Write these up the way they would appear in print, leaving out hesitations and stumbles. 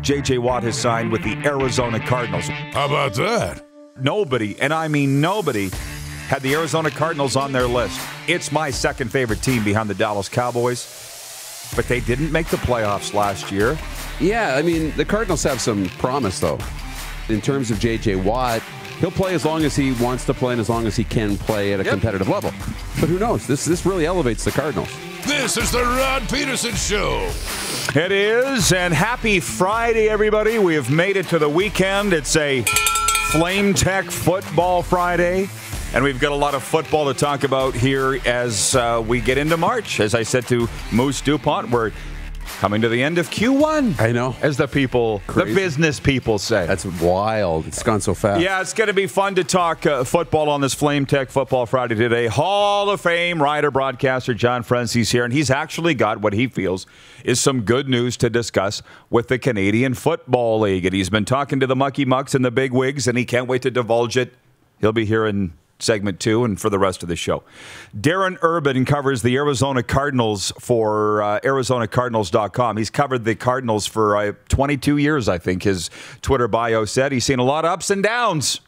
J.J. Watt has signed with the Arizona Cardinals. How about that? Nobody, and I mean nobody, had the Arizona Cardinals on their list. It's my second favorite team behind the Dallas Cowboys, but they didn't make the playoffs last year. Yeah, I mean, the Cardinals have some promise, though. In terms of J.J. Watt, he'll play as long as he wants to play and as long as he can play at a competitive level. But who knows? This really elevates the Cardinals. This is the Rod Pedersen Show. It is, and happy Friday, everybody. We have made it to the weekend. It's a Flame Tech Football Friday, and we've got a lot of football to talk about here as we get into March. As I said to Moose DuPont, we're coming to the end of Q1. I know. As the people, the business people say. That's wild. It's gone so fast. Yeah, it's going to be fun to talk football on this Flame Tech Football Friday today. Hall of Fame writer, broadcaster John Frenzy's here, and he's actually got what he feels is some good news to discuss with the Canadian Football League. And he's been talking to the Mucky Mucks and the big wigs, and he can't wait to divulge it. He'll be here in segment 2 and for the rest of the show. Darren Urban covers the Arizona Cardinals for ArizonaCardinals.com. He's covered the Cardinals for 22 years, I think his Twitter bio said. He's seen a lot of ups and downs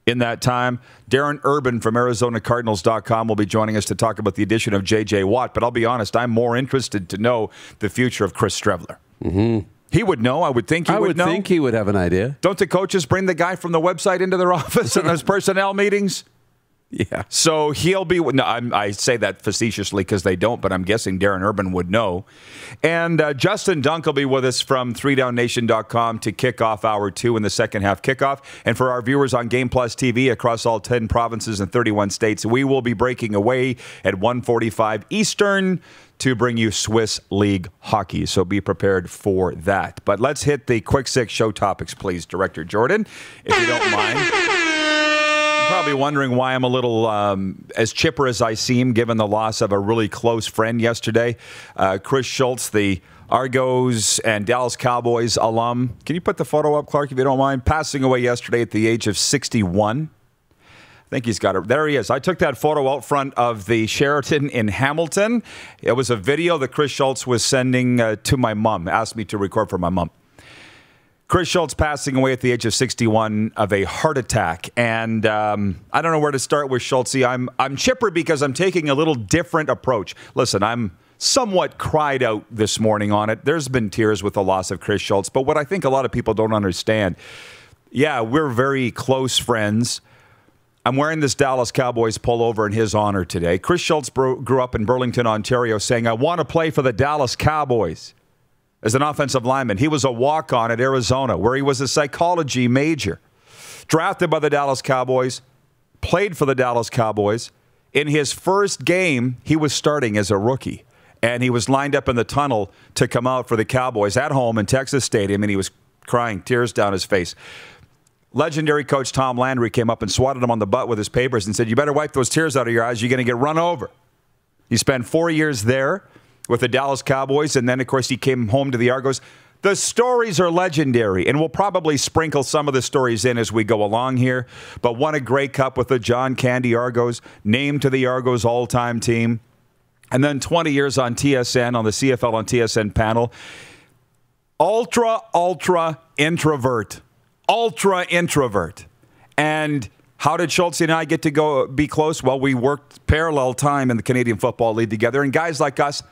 in that time. Darren Urban from ArizonaCardinals.com will be joining us to talk about the addition of J.J. Watt. But I'll be honest, I'm more interested to know the future of Chris Streveler. Mm-hmm. He would know. I would think he would know. I would think he would have an idea. Don't the coaches bring the guy from the website into their office in those personnel meetings? Yeah. So he'll be, no, I say that facetiously because they don't, but I'm guessing Darren Urban would know. And Justin Dunk will be with us from 3downnation.com to kick off hour 2 in the second half kickoff. And for our viewers on Game Plus TV across all 10 provinces and 31 states, we will be breaking away at 1:45 Eastern to bring you Swiss League hockey. So be prepared for that. But let's hit the quick 6 show topics, please, Director Jordan, if you don't mind. Probably wondering why I'm a little as chipper as I seem, given the loss of a really close friend yesterday. Chris Schultz, the Argos and Dallas Cowboys alum. Can you put the photo up, Clark, if you don't mind? Passing away yesterday at the age of 61. I think he's got it. There he is. I took that photo out front of the Sheraton in Hamilton. It was a video that Chris Schultz was sending to my mom, asked me to record for my mom. Chris Schultz passing away at the age of 61 of a heart attack. And I don't know where to start with Schultz. I'm chipper because I'm taking a little different approach. Listen, I'm somewhat cried out this morning on it. There's been tears with the loss of Chris Schultz. But what I think a lot of people don't understand, yeah, we're very close friends. I'm wearing this Dallas Cowboys pullover in his honor today. Chris Schultz grew up in Burlington, Ontario, saying, I want to play for the Dallas Cowboys. As an offensive lineman, he was a walk-on at Arizona, where he was a psychology major. Drafted by the Dallas Cowboys, played for the Dallas Cowboys. In his first game, he was starting as a rookie, and he was lined up in the tunnel to come out for the Cowboys at home in Texas Stadium, and he was crying, tears down his face. Legendary coach Tom Landry came up and swatted him on the butt with his papers and said, you better wipe those tears out of your eyes. You're going to get run over. He spent 4 years there with the Dallas Cowboys, and then, of course, he came home to the Argos. The stories are legendary, and we'll probably sprinkle some of the stories in as we go along here, but won a Grey Cup with the John Candy Argos, named to the Argos all-time team, and then 20 years on TSN, on the CFL on TSN panel. Ultra introvert. Ultra introvert. And how did Schultz and I get to be close? Well, we worked parallel time in the Canadian Football League together, and guys like us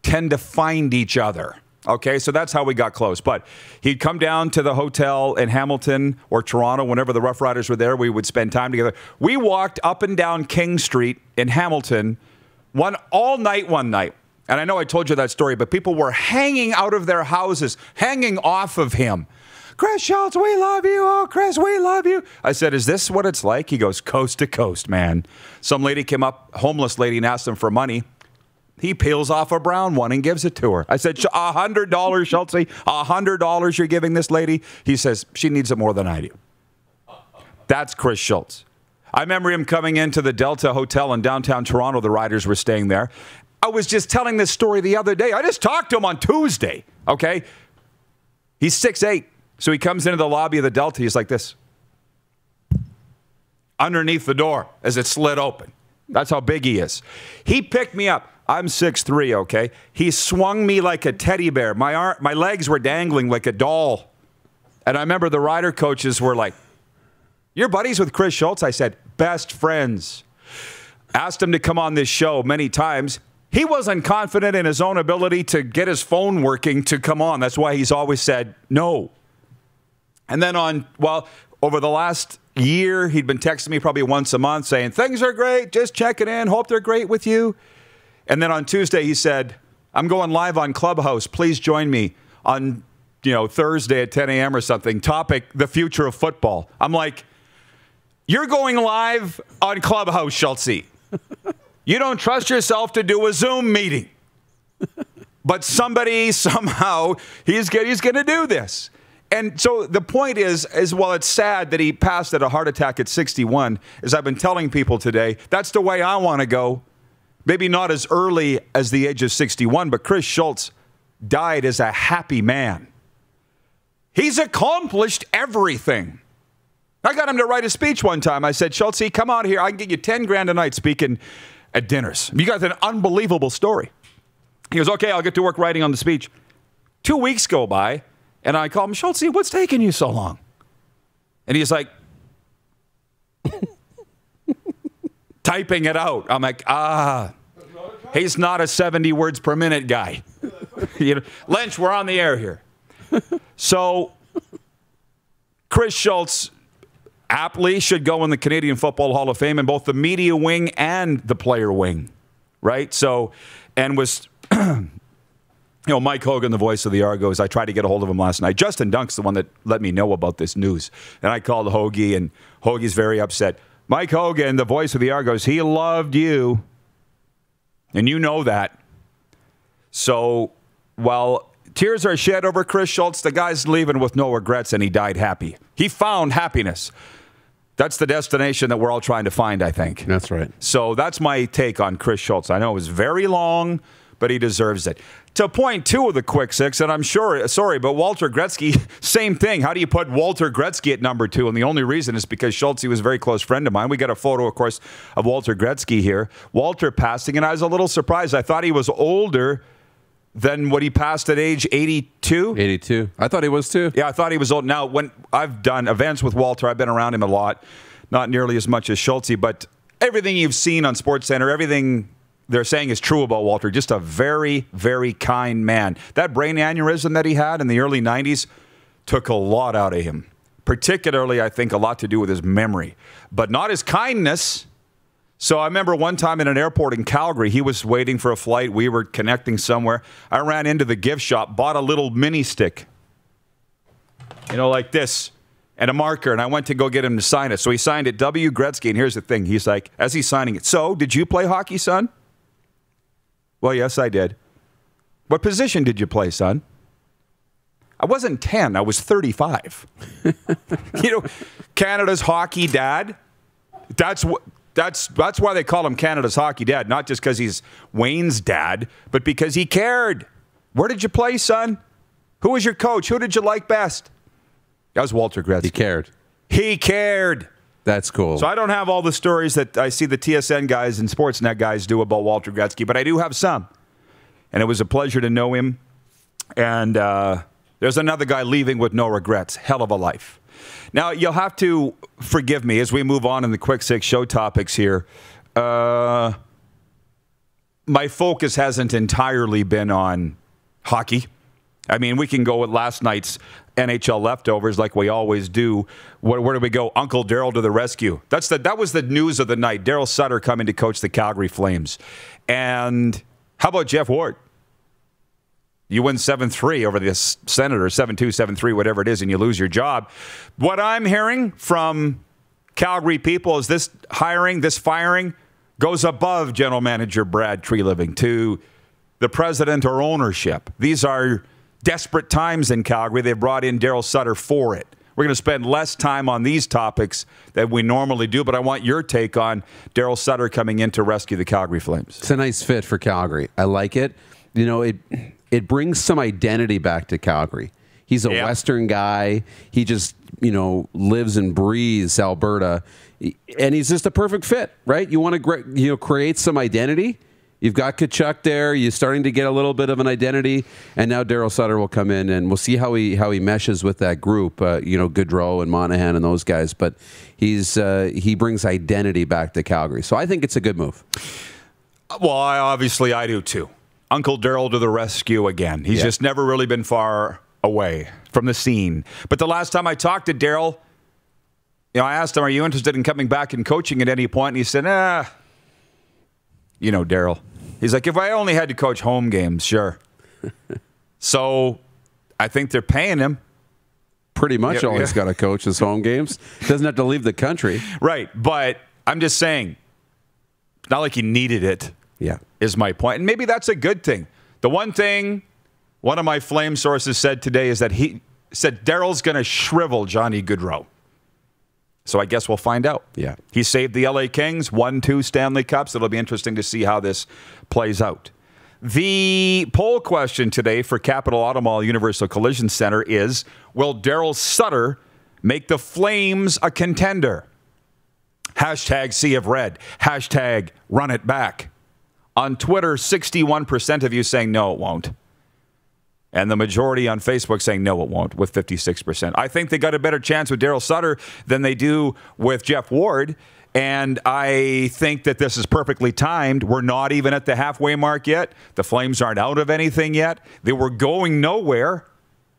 tend to find each other. Okay, so that's how we got close. But he'd come down to the hotel in Hamilton or Toronto whenever the Rough Riders were there. We would spend time together. We walked up and down King Street in Hamilton all night one night. And I know I told you that story, but people were hanging out of their houses, hanging off of him. Chris Schultz, we love you. Oh, Chris, we love you. I said, is this what it's like? He goes, coast to coast, man. Some lady came up, homeless lady, and asked him for money. He peels off a brown one and gives it to her. I said, $100, Schultz, $100 you're giving this lady? He says, she needs it more than I do. That's Chris Schultz. I remember him coming into the Delta Hotel in downtown Toronto. The Riders were staying there. I was just telling this story the other day. I just talked to him on Tuesday, okay? He's 6'8", so he comes into the lobby of the Delta. He's like this. Underneath the door as it slid open. That's how big he is. He picked me up. I'm 6'3", okay? He swung me like a teddy bear. My legs were dangling like a doll. And I remember the rider coaches were like, "You're buddies with Chris Schultz?" I said, "Best friends." Asked him to come on this show many times. He wasn't confident in his own ability to get his phone working to come on. That's why he's always said no. And then over the last year, he'd been texting me probably once a month saying, "Things are great, just checking in, hope they're great with you." And then on Tuesday, he said, "I'm going live on Clubhouse. Please join me on Thursday at 10 a.m. or something. Topic, the future of football." I'm like, "You're going live on Clubhouse, Schultz. You don't trust yourself to do a Zoom meeting." But somebody, somehow, he's going to do this. And so the point is while it's sad that he passed at a heart attack at 61, as I've been telling people today, that's the way I want to go. Maybe not as early as the age of 61, but Chris Schultz died as a happy man. He's accomplished everything. I got him to write a speech one time. I said, "Schultz, come out here. I can get you 10 grand a night speaking at dinners. You got an unbelievable story." He goes, "Okay, I'll get to work writing on the speech." 2 weeks go by, and I call him, "Schultz, what's taking you so long?" And he's like, typing it out. I'm like, he's not a 70 words per minute guy. Lynch, we're on the air here. So Chris Schultz aptly should go in the Canadian Football Hall of Fame in both the media wing and the player wing, right? So, and was, Mike Hogan, the voice of the Argos, I tried to get a hold of him last night. Justin Dunk's the one that let me know about this news. And I called Hoagie, and Hoagie's very upset. Mike Hogan, the voice of the Argos, he loved you. And you know that. So, while tears are shed over Chris Schultz, the guy's leaving with no regrets, and he died happy. He found happiness. That's the destination that we're all trying to find, I think. That's right. So that's my take on Chris Schultz. I know it was very long, but he deserves it. To point two of the quick six, and I'm sure, sorry, but Walter Gretzky, same thing. How do you put Walter Gretzky at number 2? And the only reason is because Schultz, he was a very close friend of mine. We got a photo, of course, of Walter Gretzky here. Walter passing, and I was a little surprised. I thought he was older than what he passed at age 82. 82. I thought he was too. Yeah, I thought he was old. Now, when I've done events with Walter, I've been around him a lot. Not nearly as much as Schultz, but everything you've seen on SportsCenter, everything they're saying is true about Walter. Just a very, very kind man. That brain aneurysm that he had in the early 90s took a lot out of him. Particularly, I think, a lot to do with his memory. But not his kindness. So I remember one time in an airport in Calgary, he was waiting for a flight. We were connecting somewhere. I ran into the gift shop, bought a little mini stick, like this, and a marker, and I went to go get him to sign it. So he signed it, W. Gretzky, and here's the thing. He's like, as he's signing it, "So, did you play hockey, son?" "Well, yes, I did." "What position did you play, son?" "I wasn't 10, I was 35. Canada's hockey dad. That's why they call him Canada's hockey dad, not just because he's Wayne's dad, but because he cared. "Where did you play, son? Who was your coach? Who did you like best?" That was Walter Gretzky. He cared. He cared. That's cool. So I don't have all the stories that I see the TSN guys and Sportsnet guys do about Walter Gretzky, but I do have some. And it was a pleasure to know him. And there's another guy leaving with no regrets. Hell of a life. Now, you'll have to forgive me as we move on in the Quick Six show topics here. My focus hasn't entirely been on hockey. I mean, we can go with last night's NHL leftovers like we always do. Where do we go? Uncle Darryl to the rescue. That was the news of the night. Darryl Sutter coming to coach the Calgary Flames. And how about Jeff Ward? You win 7-3 over the Senators, 7-2, 7-3, whatever it is, and you lose your job. What I'm hearing from Calgary people is this firing goes above general manager Brad Treliving to the president or ownership. These are desperate times in Calgary. They've brought in Darryl Sutter for it. We're going to spend less time on these topics than we normally do, but I want your take on Darryl Sutter coming in to rescue the Calgary Flames. It's a nice fit for Calgary. I like it. It brings some identity back to Calgary. He's a Western guy. He just, lives and breathes Alberta. And he's just a perfect fit, right? You want to, create some identity. You've got Tkachuk there. You're starting to get a little bit of an identity, and now Darryl Sutter will come in, and we'll see how he meshes with that group. Goodrow and Monahan and those guys, but he brings identity back to Calgary. So I think it's a good move. Well, I do too. Uncle Darryl to the rescue again. He's just never really been far away from the scene. But the last time I talked to Darryl, I asked him, "Are you interested in coming back and coaching at any point?" And he said, Darryl. He's like, "If I only had to coach home games, sure." So I think they're paying him. Pretty much all he's got to coach is home games. Doesn't have to leave the country. Right. But I'm just saying, it's not like he needed it, is my point. And maybe that's a good thing. The one thing one of my Flame sources said today is that he said Darryl's going to shrivel Johnny Gaudreau. So I guess we'll find out. Yeah. He saved the LA Kings, won 2 Stanley Cups. It'll be interesting to see how this plays out. The poll question today for Capital Auto Mall Universal Collision Center is, will Darryl Sutter make the Flames a contender? Hashtag Sea of Red. Hashtag Run It Back. On Twitter, 61% of you saying no, it won't. And the majority on Facebook saying no, it won't, with 56%. I think they got a better chance with Darryl Sutter than they do with Jeff Ward. And I think that this is perfectly timed. We're not even at the halfway mark yet. The Flames aren't out of anything yet. They were going nowhere.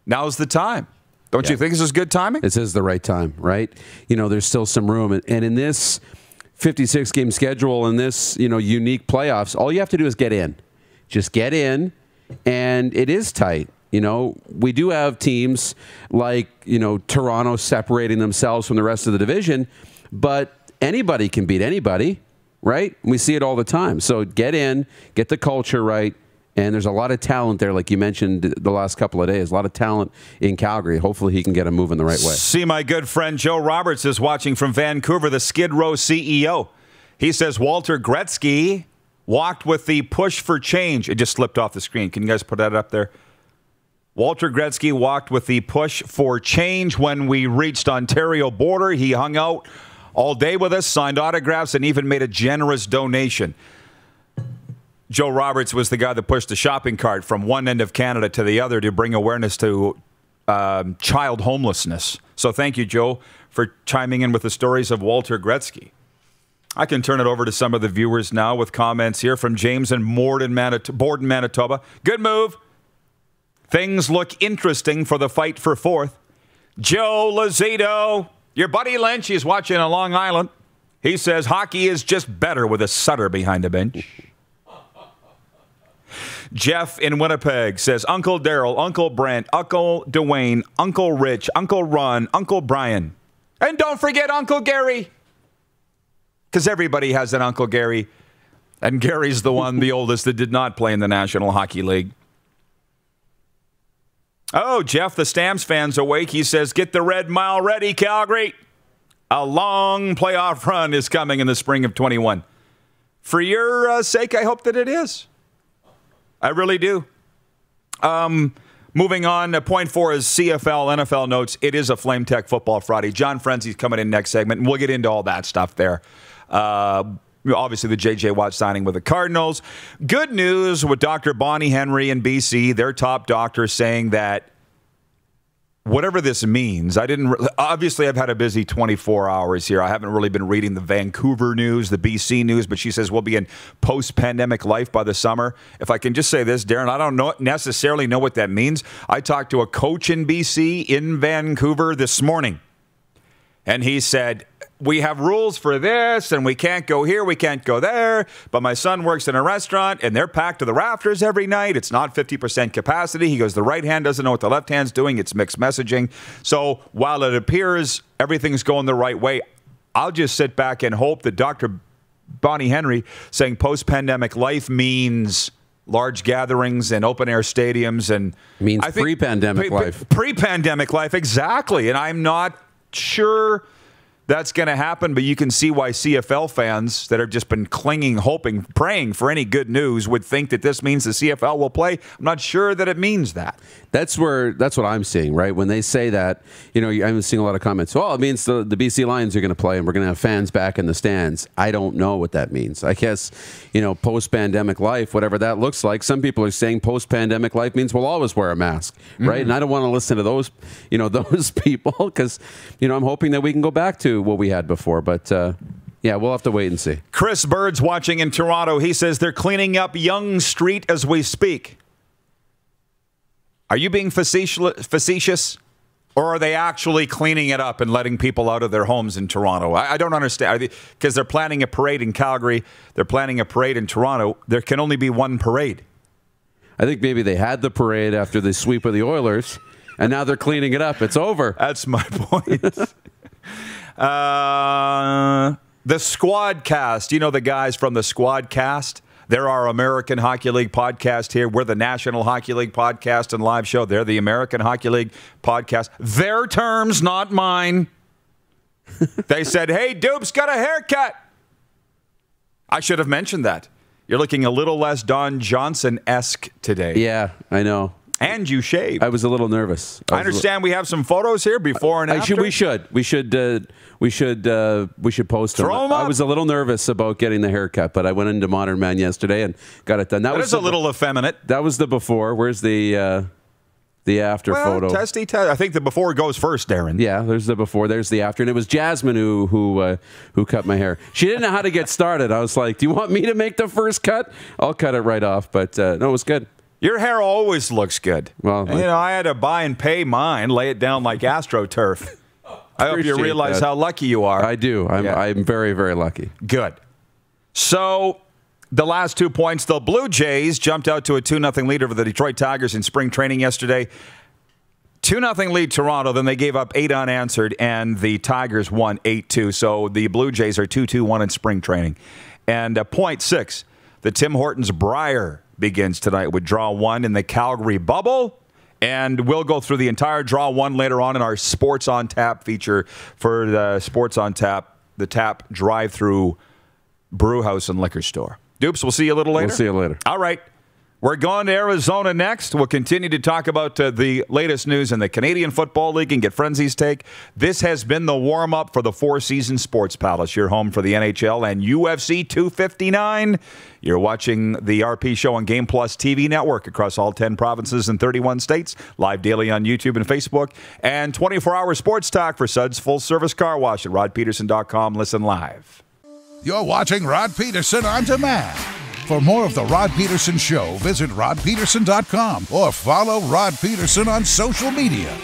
Now's the time. Don't you think this is good timing? This is the right time, right? There's still some room. And in this 56-game schedule and this, unique playoffs, all you have to do is get in. Just get in. And it is tight. We do have teams like, Toronto separating themselves from the rest of the division, but anybody can beat anybody, right? We see it all the time. So get in, get the culture right, and there's a lot of talent there, like you mentioned the last couple of days, a lot of talent in Calgary. Hopefully he can get them moving the right way. See, my good friend Joe Roberts is watching from Vancouver, the Skid Row CEO. He says Walter Gretzky walked with the push for change. It just slipped off the screen. Can you guys put that up there? Walter Gretzky walked with the push for change when we reached Ontario border. He hung out all day with us, signed autographs, and even made a generous donation. Joe Roberts was the guy that pushed the shopping cart from one end of Canada to the other to bring awareness to child homelessness. So thank you, Joe, for chiming in with the stories of Walter Gretzky. I can turn it over to some of the viewers now with comments here from James and Borden, Manitoba. Good move. Things look interesting for the fight for fourth. Joe Lazito, your buddy Lynch, he's watching on Long Island. He says hockey is just better with a Sutter behind the bench. Jeff in Winnipeg says Uncle Darryl, Uncle Brent, Uncle Dwayne, Uncle Rich, Uncle Ron, Uncle Brian. And don't forget Uncle Gary. Because everybody has an Uncle Gary. And Gary's the one, the oldest, that did not play in the National Hockey League. Oh, Jeff, the Stamps fan's awake. He says, get the red mile ready, Calgary. A long playoff run is coming in the spring of 21. For your sake, I hope that it is. I really do. Moving on, point 4 is CFL, NFL notes. It is a Flame Tech Football Friday. John Frenzy's coming in next segment, and we'll get into all that stuff there. Obviously, the J.J. Watt signing with the Cardinals. Good news with Dr. Bonnie Henry in BC, their top doctor, saying that whatever this means, obviously I've had a busy 24 hours here. I haven't really been reading the Vancouver news, the BC news, but she says we'll be in post-pandemic life by the summer. If I can just say this, Darren, I don't necessarily know what that means. I talked to a coach in BC in Vancouver this morning, and he said, we have rules for this, and we can't go here, we can't go there, but my son works in a restaurant, and they're packed to the rafters every night. It's not 50% capacity. He goes, the right hand doesn't know what the left hand's doing. It's mixed messaging. So while it appears everything's going the right way, I'll just sit back and hope that Dr. Bonnie Henry saying post-pandemic life means large gatherings and open-air stadiums. And means pre-pandemic life. Pre-pandemic life, exactly. And I'm not sure that's going to happen, but you can see why CFL fans that have just been clinging, hoping, praying for any good news would think that this means the CFL will play. I'm not sure that it means that. That's what I'm seeing, right? When they say that, I'm seeing a lot of comments. Well, it means the BC Lions are going to play and we're going to have fans back in the stands. I don't know what that means. I guess, post-pandemic life, whatever that looks like. Some people are saying post-pandemic life means we'll always wear a mask, right? And I don't want to listen to those, those people because, I'm hoping that we can go back to what we had before. But, yeah, we'll have to wait and see. Chris Bird's watching in Toronto. He says they're cleaning up Yonge Street as we speak. Are you being facetious? Or are they actually cleaning it up and letting people out of their homes in Toronto? I don't understand. Because they're planning a parade in Calgary. They're planning a parade in Toronto. There can only be one parade. I think maybe they had the parade after the sweep of the Oilers, and now they're cleaning it up. It's over. That's my point. The Squad Cast. You know the guys from the Squad Cast? They're our American Hockey League podcast here. We're the National Hockey League podcast and live show. They're the American Hockey League podcast. Their terms, not mine. They said, hey, Dupe's got a haircut. I should have mentioned that. You're looking a little less Don Johnson-esque today. Yeah, I know. And you shaved. I was a little nervous. I understand we have some photos here before and after. We should post them. Throw them up. I was a little nervous about getting the haircut, but I went into Modern Man yesterday and got it done. That was a little effeminate. That was the before. Where's the after photo? Testy. I think the before goes first, Darren. Yeah, there's the before. There's the after, and it was Jasmine who cut my hair. She didn't know how to get started. I was like, "Do you want me to make the first cut? I'll cut it right off." But no, it was good. Your hair always looks good. Well, I had to buy and pay mine, lay it down like AstroTurf. I hope you realize how lucky you are. I do. I'm very, very lucky. Good. So the last 2 points, the Blue Jays jumped out to a 2-0 lead over the Detroit Tigers in spring training yesterday. 2-0 lead Toronto, then they gave up 8 unanswered, and the Tigers won 8-2. So the Blue Jays are 2-2-1 in spring training. And point 6, the Tim Hortons Brier begins tonight with Draw 1 in the Calgary bubble. And we'll go through the entire Draw 1 later on in our Sports on Tap feature for the Sports on Tap, the Tap drive-through brew house and liquor store. Dupes, we'll see you a little later. We'll see you later. All right. We're going to Arizona next. We'll continue to talk about the latest news in the Canadian Football League and get Frenzy's take. This has been the warm-up for the Four Seasons Sports Palace, your home for the NHL and UFC 259. You're watching the RP Show on Game Plus TV network across all 10 provinces and 31 states. Live daily on YouTube and Facebook. And 24-hour sports talk for Suds Full Service Car Wash at rodpedersen.com. Listen live. You're watching Rod Pedersen On Demand. For more of The Rod Pedersen Show, visit rodpedersen.com or follow Rod Pedersen on social media.